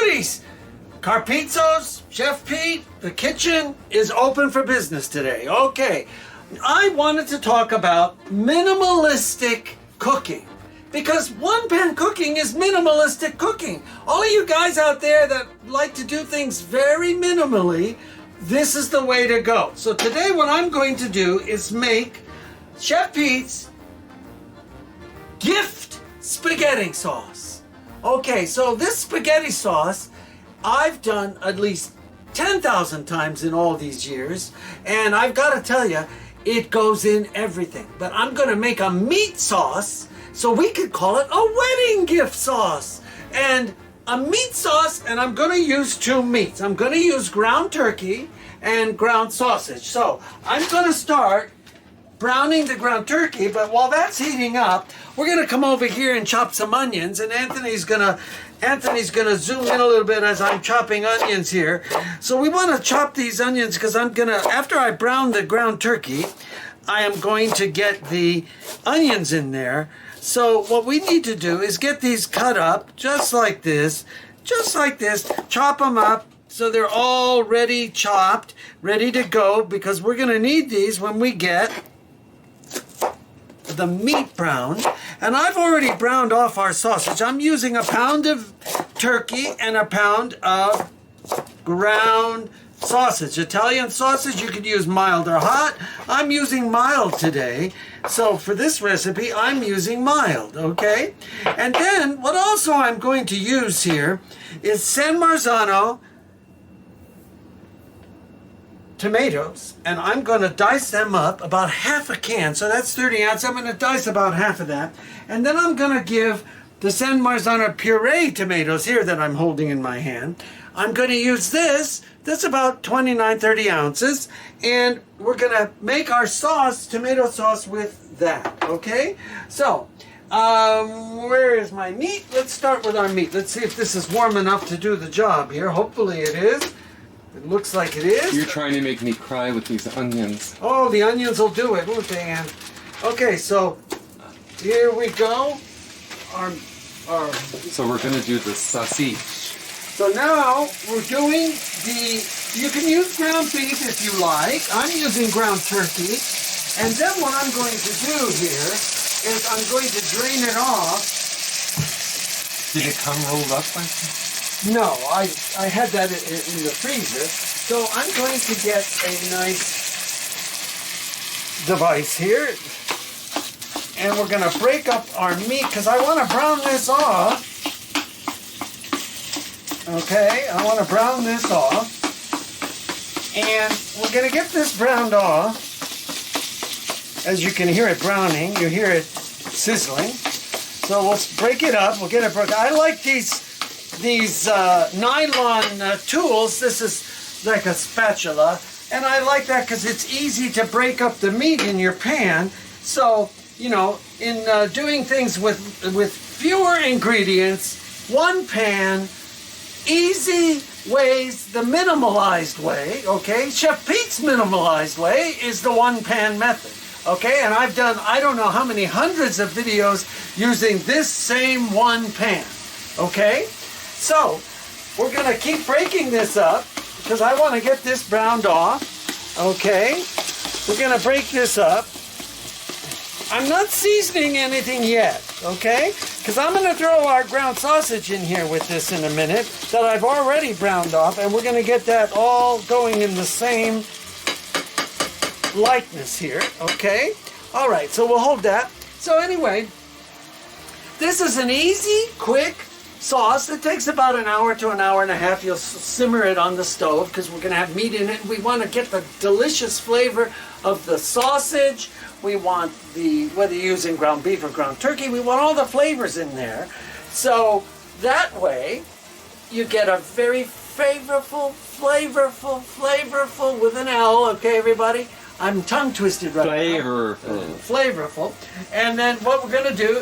Ladies, Carpizzo's, Chef Pete, the kitchen is open for business today. Okay, I wanted to talk about minimalistic cooking. Because one-pan cooking is minimalistic cooking. All of you guys out there that like to do things very minimally, this is the way to go. So today what I'm going to do is make Chef Pete's gift spaghetti sauce. Okay, so this spaghetti sauce I've done at least 10,000 times in all these years, and I've got to tell you, it goes in everything. But I'm going to make a meat sauce, so we could call it a wedding gift sauce. And a meat sauce, and I'm going to use two meats. I'm going to use ground turkey and ground sausage. So I'm going to start browning the ground turkey, but while that's heating up, we're going to come over here and chop some onions, and Anthony's gonna zoom in a little bit as I'm chopping onions here. So we want to chop these onions because after I brown the ground turkey, I am going to get the onions in there. So what we need to do is get these cut up just like this, chop them up so they're all ready chopped, ready to go, because we're going to need these when we get the meat brown. And I've already browned off our sausage. I'm using a pound of turkey and a pound of ground sausage. Italian sausage, you could use mild or hot. I'm using mild today. So for this recipe, I'm using mild, okay? And then what also I'm going to use here is San Marzano tomatoes, and I'm going to dice them up about half a can, so that's 30 ounces. I'm going to dice about half of that, and then I'm going to give the San Marzano puree tomatoes here that I'm holding in my hand. I'm going to use this. That's about 30 ounces, and we're going to make our sauce, tomato sauce, with that, okay? So, where is my meat? Let's start with our meat. Let's see if this is warm enough to do the job here. Hopefully it is. It looks like it is. You're trying to make me cry with these onions. Oh, the onions will do it, won't they, Ann? Okay, so here we go. So we're going to do the sausage. So now we're doing you can use ground beef if you like. I'm using ground turkey. And then what I'm going to do here is I'm going to drain it off. Did it come rolled up like that? No, I had that in the freezer. So I'm going to get a nice device here. And we're going to break up our meat because I want to brown this off. Okay, I want to brown this off. And we're going to get this browned off. As you can hear it browning, you hear it sizzling. So we'll break it up. We'll get it broken. I like these nylon tools. This is like a spatula, and I like that because it's easy to break up the meat in your pan. So, you know, in doing things with fewer ingredients, one pan, easy ways, the minimalized way, okay? Chef Pete's minimalized way is the one pan method, okay? And I've done, I don't know how many hundreds of videos using this same one pan, okay? So, we're going to keep breaking this up because I want to get this browned off, okay? We're going to break this up. I'm not seasoning anything yet, okay? Because I'm going to throw our ground sausage in here with this in a minute that I've already browned off, and we're going to get that all going in the same likeness here, okay? All right, so we'll hold that. So anyway, this is an easy, quick sauce. It takes about an hour to an hour and a half. You'll simmer it on the stove because we're going to have meat in it. We want to get the delicious flavor of the sausage. We want whether you're using ground beef or ground turkey, we want all the flavors in there. So that way you get a very flavorful with an L, okay everybody? I'm tongue twisted right now. Flavorful. Flavorful. And then what we're going to do